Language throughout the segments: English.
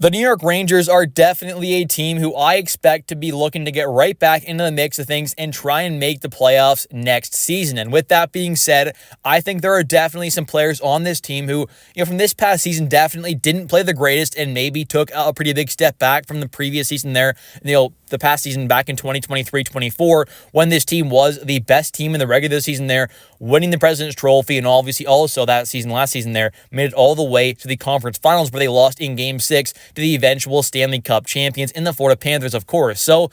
The New York Rangers are definitely a team who I expect to be looking to get right back into the mix of things and try and make the playoffs next season. And with that being said, I think there are definitely some players on this team who, from this past season definitely didn't play the greatest and maybe took a pretty big step back from the previous season there, the past season back in 2023-24, when this team was the best team in the regular season there, winning the President's Trophy, and obviously also that season, last season there, made it all the way to the conference finals where they lost in Game 6 to the eventual Stanley Cup champions in the Florida Panthers, of course. So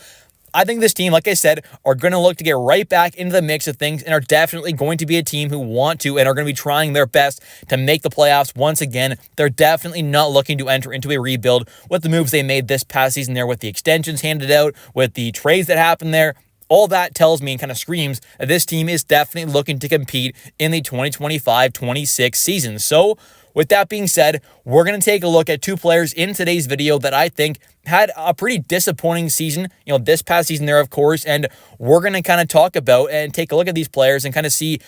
I think this team, like I said, are going to look to get right back into the mix of things and are definitely going to be a team who want to and are going to be trying their best to make the playoffs once again. They're definitely not looking to enter into a rebuild with the moves they made this past season there, with the extensions handed out, with the trades that happened there. All that tells me and kind of screams that this team is definitely looking to compete in the 2025-26 season. So with that being said, we're going to take a look at two players in today's video that I think had a pretty disappointing season, this past season there, of course, and we're going to kind of talk about and take a look at these players and kind of see,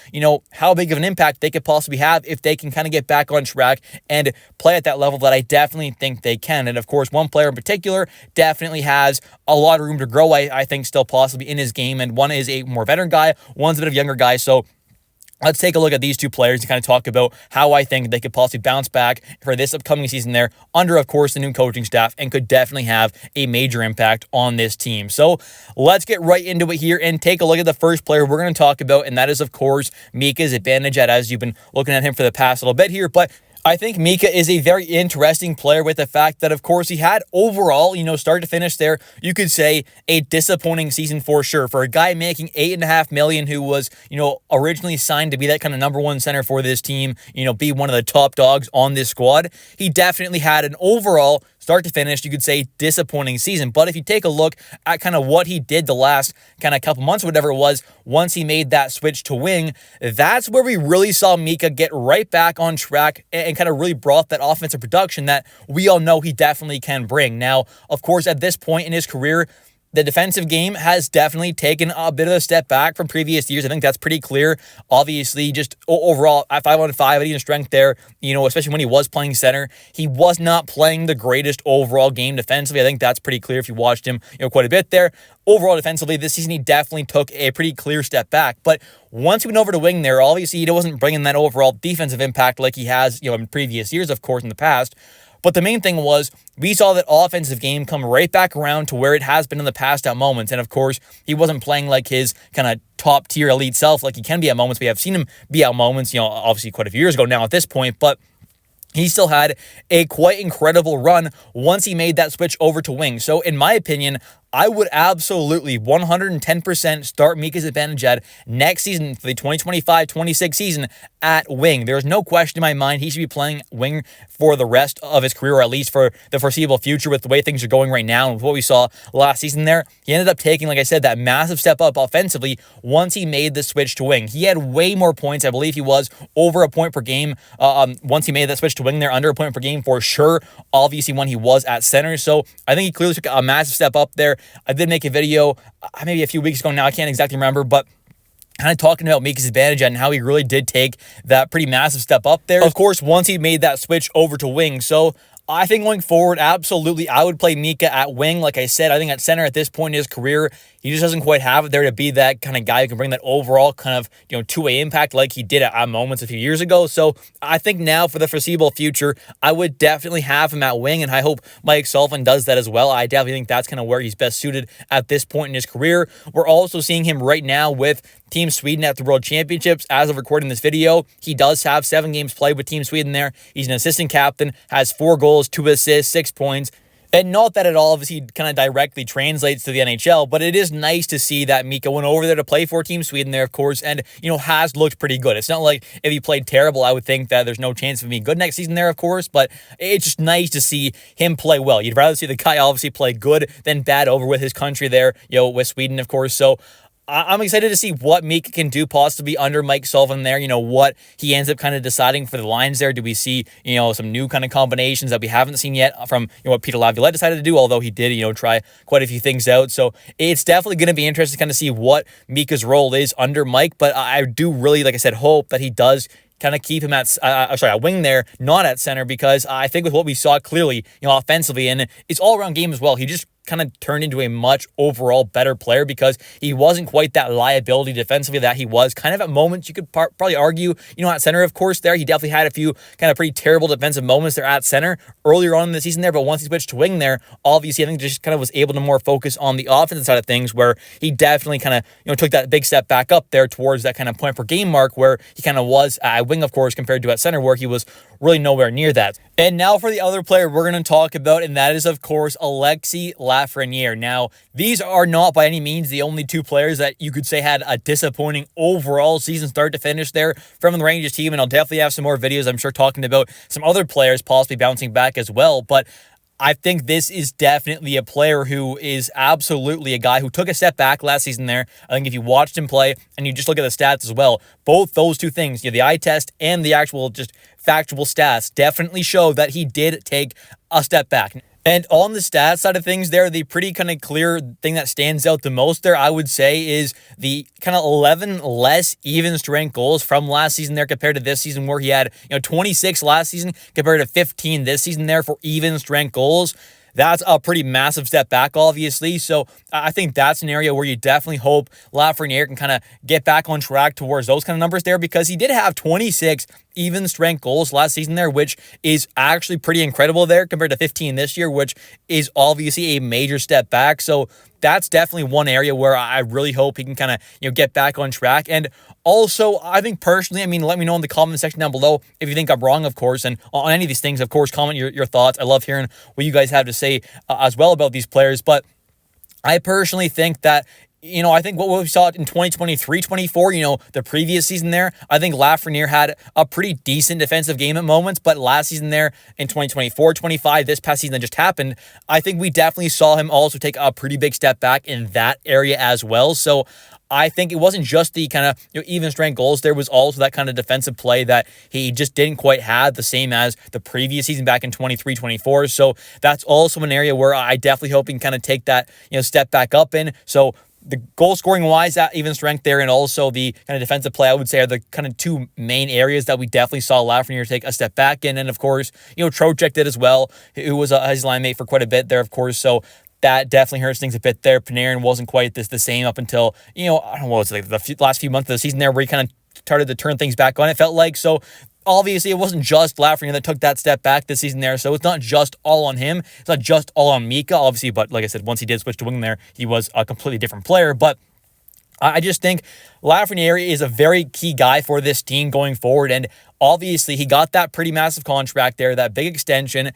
how big of an impact they could possibly have if they can kind of get back on track and play at that level that I definitely think they can. And of course, one player in particular definitely has a lot of room to grow, I think, still possibly in his game, and one is a more veteran guy, one's a bit of a younger guy, so let's take a look at these two players and kind of talk about how I think they could possibly bounce back for this upcoming season there under, of course, the new coaching staff, and could definitely have a major impact on this team. So let's get right into it here and take a look at the first player we're going to talk about, and that is, of course, Mika Zibanejad, as you've been looking at him for the past little bit here. But I think Mika is a very interesting player with the fact that, of course, he had overall, start to finish there, you could say a disappointing season for sure. For a guy making $8.5 million who was, originally signed to be that kind of number one center for this team, be one of the top dogs on this squad, he definitely had an overall start to finish, you could say, disappointing season. But if you take a look at kind of what he did the last kind of couple months, whatever it was, once he made that switch to wing, that's where we really saw Mika get right back on track and kind of really brought that offensive production that we all know he definitely can bring. Now, of course, at this point in his career, the defensive game has definitely taken a bit of a step back from previous years. I think that's pretty clear. Obviously, just overall, at 5-on-5, even strength there, especially when he was playing center, he was not playing the greatest overall game defensively. I think that's pretty clear if you watched him, quite a bit there. Overall, defensively, this season, he definitely took a pretty clear step back. But once he went over to wing there, obviously, he wasn't bringing that overall defensive impact like he has, in previous years, of course, in the past. But the main thing was we saw that offensive game come right back around to where it has been in the past at moments. And of course, he wasn't playing like his kind of top tier elite self like he can be at moments. We have seen him be at moments, obviously quite a few years ago now at this point, but he still had a quite incredible run once he made that switch over to wing. So in my opinion, I would absolutely 110% start Mika Zibanejad next season for the 2025-26 season at wing. There's no question in my mind he should be playing wing for the rest of his career, or at least for the foreseeable future with the way things are going right now and with what we saw last season there. He ended up taking, like I said, that massive step up offensively once he made the switch to wing. He had way more points. I believe he was over a point per game once he made that switch to wing there, under a point per game for sure, obviously when he was at center. So I think he clearly took a massive step up there. I did make a video maybe a few weeks ago now, I can't exactly remember, but kind of talking about Mika Zibanejad and how he really did take that pretty massive step up there. Of course, once he made that switch over to wing. So I think going forward, absolutely, I would play Mika at wing. Like I said, I think at center at this point in his career, he just doesn't quite have it there to be that kind of guy who can bring that overall kind of, two-way impact like he did at moments a few years ago. So I think now for the foreseeable future, I would definitely have him at wing, and I hope Mike Sullivan does that as well. I definitely think that's kind of where he's best suited at this point in his career. We're also seeing him right now with Team Sweden at the World Championships. As of recording this video, he does have 7 games played with Team Sweden there. He's an assistant captain, has 4 goals, 2 assists, 6 points. And not that it all obviously kind of directly translates to the NHL, but it is nice to see that Mika went over there to play for Team Sweden there, of course, and, has looked pretty good. It's not like if he played terrible, I would think that there's no chance of him being good next season there, of course, but it's just nice to see him play well. You'd rather see the guy obviously play good than bad over with his country there, with Sweden, of course. So I'm excited to see what Mika can do possibly under Mike Sullivan there, what he ends up kind of deciding for the lines there. Do we see, some new kind of combinations that we haven't seen yet from, what Peter Laviolette decided to do, although he did, try quite a few things out. So it's definitely going to be interesting to kind of see what Mika's role is under Mike, but I do really, like I said, hope that he does kind of keep him at wing there, not at center, because I think with what we saw clearly, offensively, and it's all around game as well, he just kind of turned into a much overall better player because he wasn't quite that liability defensively that he was kind of at moments. You could probably argue, at center, of course, there he definitely had a few kind of pretty terrible defensive moments there at center earlier on in the season there, but once he switched to wing there, obviously I think just kind of was able to more focus on the offensive side of things, where he definitely kind of took that big step back up there towards that kind of point per game mark where he kind of was at wing, of course, compared to at center where he was really nowhere near that. And now for the other player we're going to talk about, and that is, of course, Alexis Lafreniere. Now, these are not by any means the only two players that you could say had a disappointing overall season start to finish there from the Rangers team, and I'll definitely have some more videos, I'm sure, talking about some other players possibly bouncing back as well, but I think this is definitely a player who is absolutely a guy who took a step back last season there. I think if you watched him play and you just look at the stats as well, both those two things, the eye test and the actual just factual stats, definitely show that he did take a step back. And on the stats side of things there, the pretty kind of clear thing that stands out the most there, I would say, is the kind of 11 less even strength goals from last season there compared to this season, where he had 26 last season compared to 15 this season there for even strength goals. That's a pretty massive step back, obviously. So I think that's an area where you definitely hope Lafreniere can kind of get back on track towards those kind of numbers there, because he did have 26 even strength goals last season there, which is actually pretty incredible there compared to 15 this year, which is obviously a major step back. So that's definitely one area where I really hope he can kind of, get back on track. And also, I think personally, let me know in the comment section down below if you think I'm wrong, of course, and on any of these things, of course, comment your thoughts. I love hearing what you guys have to say as well about these players. But I personally think that, I think what we saw in 2023-24, the previous season there, I think Lafreniere had a pretty decent defensive game at moments, but last season there in 2024-25, this past season that just happened, I think we definitely saw him also take a pretty big step back in that area as well. So I think it wasn't just the kind of even strength goals. There was also that kind of defensive play that he just didn't quite have the same as the previous season back in 23-24. So that's also an area where I definitely hope he can kind of take that step back up in. So the goal scoring wise, that even strength there, and also the kind of defensive play, I would say, are the kind of two main areas that we definitely saw Lafreniere take a step back in. And of course, Trocheck did as well, who was his line mate for quite a bit there, of course. So that definitely hurts things a bit there. Panarin wasn't quite the same up until, I don't know, what was it, the last few months of the season there, where he kind of started to turn things back on, it felt like. So obviously, it wasn't just Lafreniere that took that step back this season there, so it's not just all on him. It's not just all on Mika, obviously, but like I said, once he did switch to wing there, he was a completely different player. But I just think Lafreniere is a very key guy for this team going forward, and obviously, he got that pretty massive contract there, that big extension.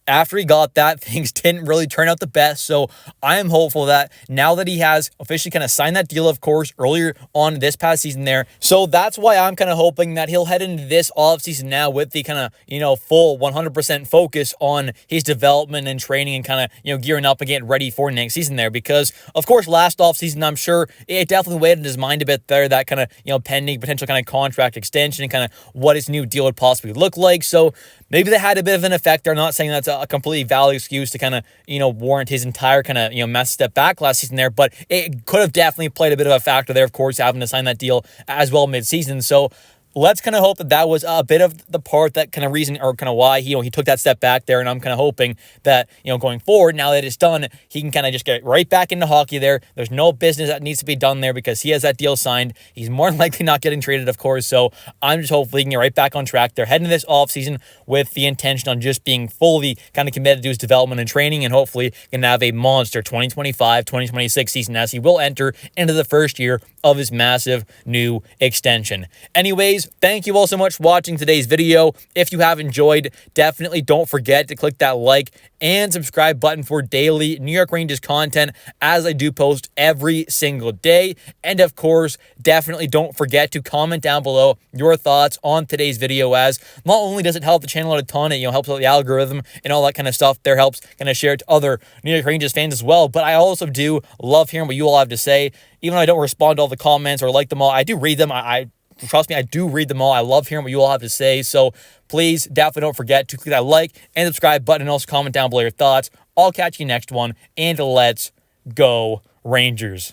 After he got that, things didn't really turn out the best. So I am hopeful that now that he has officially kind of signed that deal, of course, earlier on this past season there. So that's why I'm kind of hoping that he'll head into this offseason now with the kind of, full 100% focus on his development and training and kind of, gearing up and getting ready for next season there. Because, of course, last offseason, I'm sure it definitely weighed in his mind a bit there, that kind of, pending potential kind of contract extension and kind of what his new deal would possibly look like. So maybe that had a bit of an effect. I'm not saying that's a completely valid excuse to kind of, warrant his entire kind of, mess step back last season there, but it could have definitely played a bit of a factor there, of course, having to sign that deal as well mid-season. So let's kind of hope that was a bit of the part, that kind of reason, or kind of why he took that step back there. And I'm kind of hoping that, going forward, now that it's done, he can kind of just get right back into hockey there. There's no business that needs to be done there because he has that deal signed. He's more than likely not getting traded, of course. So I'm just hopefully he can get right back on track. They're heading this offseason with the intention on just being fully kind of committed to his development and training, and hopefully can have a monster 2025-2026 season as he will enter into the first year of his massive new extension. Anyways, thank you all so much for watching today's video. If you have enjoyed, definitely don't forget to click that like and subscribe button for daily New York Rangers content, as I do post every single day. And of course, definitely don't forget to comment down below your thoughts on today's video, as not only does it help the channel out a ton, it helps out the algorithm and all that kind of stuff. There helps kind of share it to other New York Rangers fans as well. But I also do love hearing what you all have to say. Even though I don't respond to all the comments or like them all, I do read them. I trust me, I do read them all. I love hearing what you all have to say. So please definitely don't forget to click that like and subscribe button, and also comment down below your thoughts. I'll catch you next one, and let's go Rangers.